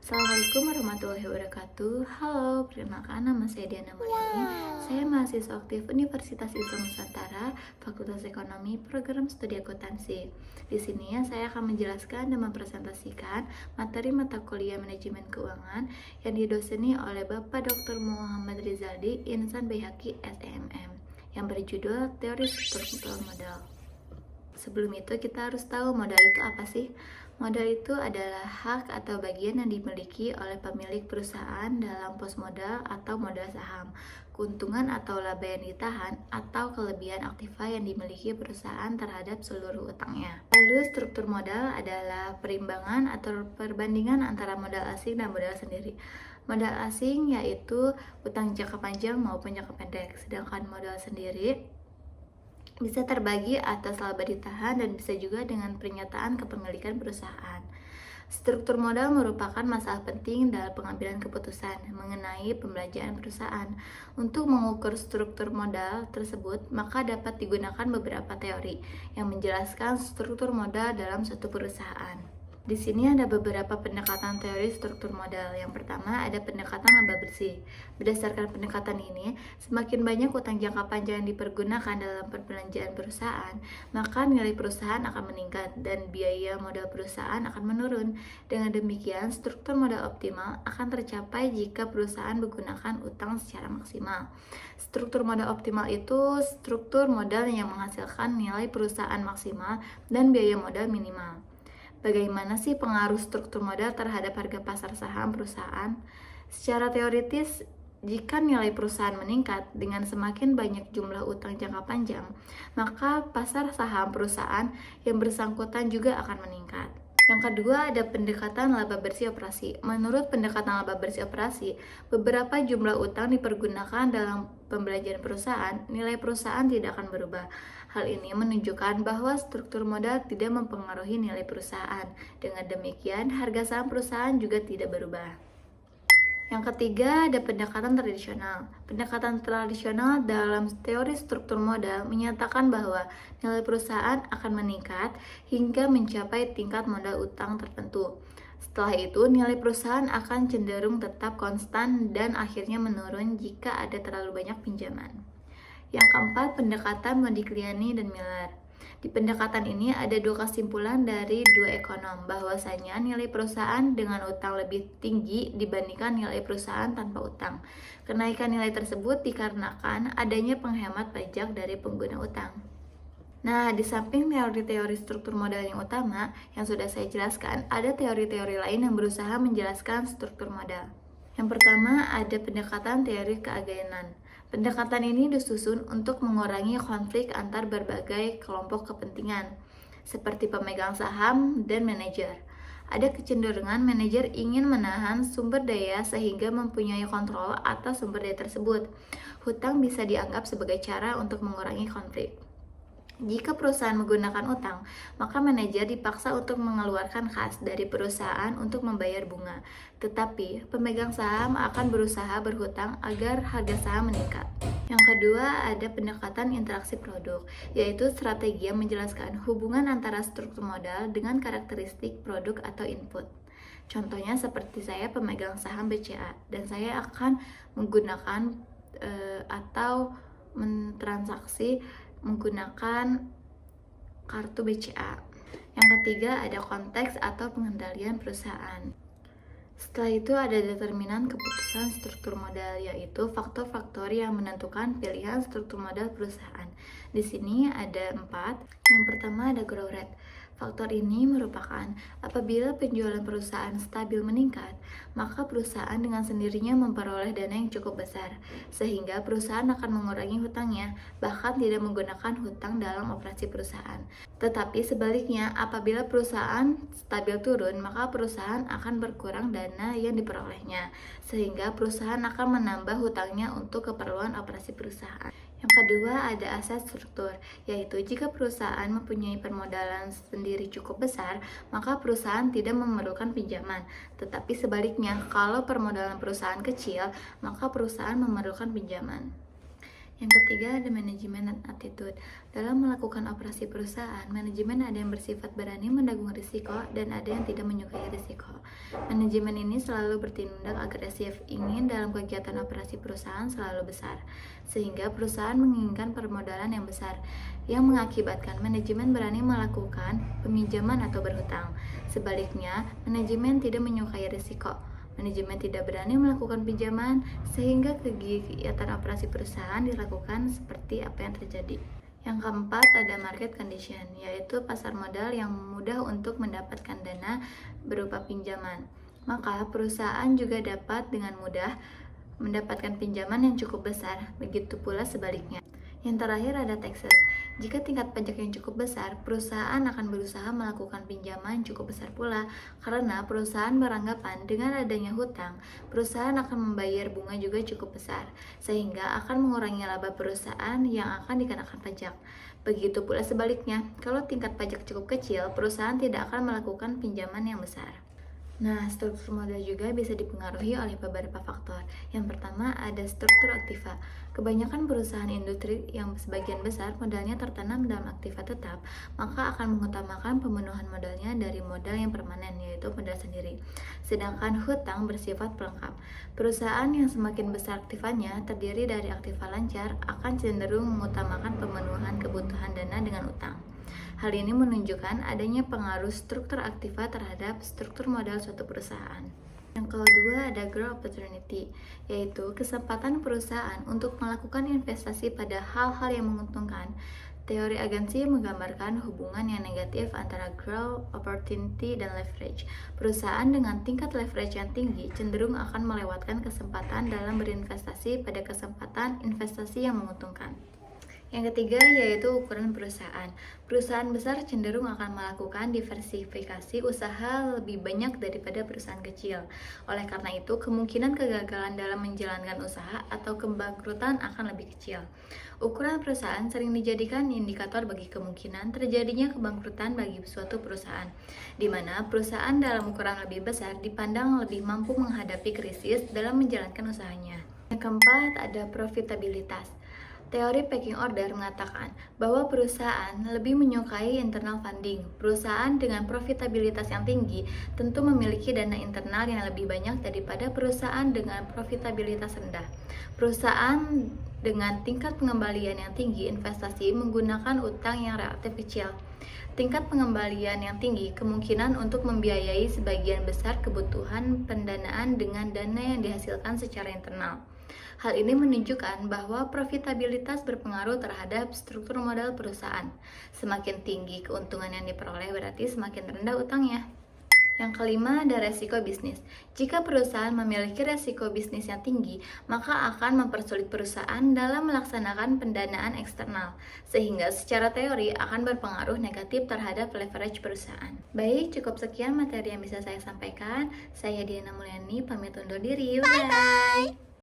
Assalamualaikum warahmatullahi wabarakatuh. Halo, perkenalkan nama saya Diana Mulyani. Saya mahasiswa aktif Universitas Islam Nusantara, Fakultas Ekonomi, Program Studi Akuntansi. Di sini saya akan menjelaskan dan mempresentasikan materi mata kuliah Manajemen Keuangan yang didoseni oleh Bapak Dr. Muhammad Rizaldi, Insan Baihaqi SEMM, yang berjudul Teori Struktur Modal. Sebelum itu kita harus tahu modal itu apa sih? Modal itu adalah hak atau bagian yang dimiliki oleh pemilik perusahaan dalam pos modal atau modal saham, keuntungan atau laba yang ditahan, atau kelebihan aktiva yang dimiliki perusahaan terhadap seluruh utangnya. Lalu struktur modal adalah perimbangan atau perbandingan antara modal asing dan modal sendiri. Modal asing yaitu utang jangka panjang maupun jangka pendek, sedangkan modal sendiri bisa terbagi atas laba ditahan dan bisa juga dengan pernyataan kepemilikan perusahaan. Struktur modal merupakan masalah penting dalam pengambilan keputusan mengenai pembelanjaan perusahaan. Untuk mengukur struktur modal tersebut, maka dapat digunakan beberapa teori yang menjelaskan struktur modal dalam suatu perusahaan. Di sini ada beberapa pendekatan teori struktur modal. Yang pertama ada pendekatan laba bersih. Berdasarkan pendekatan ini, semakin banyak utang jangka panjang yang dipergunakan dalam perbelanjaan perusahaan, maka nilai perusahaan akan meningkat dan biaya modal perusahaan akan menurun. Dengan demikian, struktur modal optimal akan tercapai jika perusahaan menggunakan utang secara maksimal. Struktur modal optimal itu struktur modal yang menghasilkan nilai perusahaan maksimal dan biaya modal minimal. Bagaimana sih pengaruh struktur modal terhadap harga pasar saham perusahaan? Secara teoritis, jika nilai perusahaan meningkat dengan semakin banyak jumlah utang jangka panjang, maka pasar saham perusahaan yang bersangkutan juga akan meningkat. Yang kedua ada pendekatan laba bersih operasi. Menurut pendekatan laba bersih operasi, beberapa jumlah utang dipergunakan dalam pembelanjaan perusahaan, nilai perusahaan tidak akan berubah. Hal ini menunjukkan bahwa struktur modal tidak mempengaruhi nilai perusahaan. Dengan demikian, harga saham perusahaan juga tidak berubah. Yang ketiga ada pendekatan tradisional. Pendekatan tradisional dalam teori struktur modal menyatakan bahwa nilai perusahaan akan meningkat hingga mencapai tingkat modal utang tertentu. Setelah itu, nilai perusahaan akan cenderung tetap konstan dan akhirnya menurun jika ada terlalu banyak pinjaman. Yang keempat, pendekatan Modigliani dan Miller. Di pendekatan ini ada dua kesimpulan dari dua ekonom, bahwasanya nilai perusahaan dengan utang lebih tinggi dibandingkan nilai perusahaan tanpa utang. Kenaikan nilai tersebut dikarenakan adanya penghemat pajak dari pengguna utang. Nah, di samping teori-teori struktur modal yang utama yang sudah saya jelaskan, ada teori-teori lain yang berusaha menjelaskan struktur modal. Yang pertama ada pendekatan teori keagenan. Pendekatan ini disusun untuk mengurangi konflik antar berbagai kelompok kepentingan, seperti pemegang saham dan manajer. Ada kecenderungan manajer ingin menahan sumber daya sehingga mempunyai kontrol atas sumber daya tersebut. Hutang bisa dianggap sebagai cara untuk mengurangi konflik. Jika perusahaan menggunakan utang, maka manajer dipaksa untuk mengeluarkan kas dari perusahaan untuk membayar bunga. Tetapi, pemegang saham akan berusaha berhutang agar harga saham meningkat. Yang kedua, ada pendekatan interaksi produk, yaitu strategi yang menjelaskan hubungan antara struktur modal dengan karakteristik produk atau input. Contohnya seperti saya pemegang saham BCA, dan saya akan menggunakan atau mentransaksi menggunakan kartu BCA. Yang ketiga ada konteks atau pengendalian perusahaan. Setelah itu ada determinan keputusan struktur modal, yaitu faktor-faktor yang menentukan pilihan struktur modal perusahaan. Di sini ada 4. Yang pertama ada growth rate. Faktor ini merupakan apabila penjualan perusahaan stabil meningkat, maka perusahaan dengan sendirinya memperoleh dana yang cukup besar, sehingga perusahaan akan mengurangi hutangnya, bahkan tidak menggunakan hutang dalam operasi perusahaan. Tetapi sebaliknya, apabila perusahaan stabil turun, maka perusahaan akan berkurang dana yang diperolehnya, sehingga perusahaan akan menambah hutangnya untuk keperluan operasi perusahaan. Yang kedua ada aset struktur, yaitu jika perusahaan mempunyai permodalan sendiri cukup besar, maka perusahaan tidak memerlukan pinjaman. Tetapi sebaliknya, kalau permodalan perusahaan kecil, maka perusahaan memerlukan pinjaman. Yang ketiga ada manajemen dan attitude. Dalam melakukan operasi perusahaan, manajemen ada yang bersifat berani menanggung risiko dan ada yang tidak menyukai risiko. Manajemen ini selalu bertindak agresif, ingin dalam kegiatan operasi perusahaan selalu besar, sehingga perusahaan menginginkan permodalan yang besar, yang mengakibatkan manajemen berani melakukan peminjaman atau berhutang. Sebaliknya, manajemen tidak menyukai risiko. Manajemen tidak berani melakukan pinjaman sehingga kegiatan operasi perusahaan dilakukan seperti apa yang terjadi. Yang keempat ada market condition, yaitu pasar modal yang mudah untuk mendapatkan dana berupa pinjaman. Maka perusahaan juga dapat dengan mudah mendapatkan pinjaman yang cukup besar, begitu pula sebaliknya. Yang terakhir ada taxes. Jika tingkat pajak yang cukup besar, perusahaan akan berusaha melakukan pinjaman cukup besar pula, karena perusahaan beranggapan dengan adanya hutang, perusahaan akan membayar bunga juga cukup besar, sehingga akan mengurangi laba perusahaan yang akan dikenakan pajak. Begitu pula sebaliknya, kalau tingkat pajak cukup kecil, perusahaan tidak akan melakukan pinjaman yang besar. Nah, struktur modal juga bisa dipengaruhi oleh beberapa faktor. Yang pertama ada struktur aktiva. Kebanyakan perusahaan industri yang sebagian besar modalnya tertanam dalam aktiva tetap, maka akan mengutamakan pemenuhan modalnya dari modal yang permanen, yaitu modal sendiri. Sedangkan hutang bersifat pelengkap. Perusahaan yang semakin besar aktivanya terdiri dari aktiva lancar akan cenderung mengutamakan pemenuhan kebutuhan dana dengan utang. Hal ini menunjukkan adanya pengaruh struktur aktiva terhadap struktur modal suatu perusahaan. Yang kedua ada growth opportunity, yaitu kesempatan perusahaan untuk melakukan investasi pada hal-hal yang menguntungkan. Teori agensi menggambarkan hubungan yang negatif antara growth opportunity dan leverage. Perusahaan dengan tingkat leverage yang tinggi cenderung akan melewatkan kesempatan dalam berinvestasi pada kesempatan investasi yang menguntungkan. Yang ketiga yaitu ukuran perusahaan. Perusahaan besar cenderung akan melakukan diversifikasi usaha lebih banyak daripada perusahaan kecil. Oleh karena itu, kemungkinan kegagalan dalam menjalankan usaha atau kebangkrutan akan lebih kecil. Ukuran perusahaan sering dijadikan indikator bagi kemungkinan terjadinya kebangkrutan bagi suatu perusahaan, di mana perusahaan dalam ukuran lebih besar dipandang lebih mampu menghadapi krisis dalam menjalankan usahanya. Yang keempat ada profitabilitas. Teori pecking order mengatakan bahwa perusahaan lebih menyukai internal funding. Perusahaan dengan profitabilitas yang tinggi tentu memiliki dana internal yang lebih banyak daripada perusahaan dengan profitabilitas rendah. Perusahaan dengan tingkat pengembalian yang tinggi investasi menggunakan utang yang relatif kecil. Tingkat pengembalian yang tinggi kemungkinan untuk membiayai sebagian besar kebutuhan pendanaan dengan dana yang dihasilkan secara internal. Hal ini menunjukkan bahwa profitabilitas berpengaruh terhadap struktur modal perusahaan. Semakin tinggi keuntungan yang diperoleh berarti semakin rendah utangnya. Yang kelima ada resiko bisnis. Jika perusahaan memiliki resiko bisnis yang tinggi, maka akan mempersulit perusahaan dalam melaksanakan pendanaan eksternal, sehingga secara teori akan berpengaruh negatif terhadap leverage perusahaan. Baik, cukup sekian materi yang bisa saya sampaikan. Saya Diana Mulyani, pamit undur diri. Bye-bye!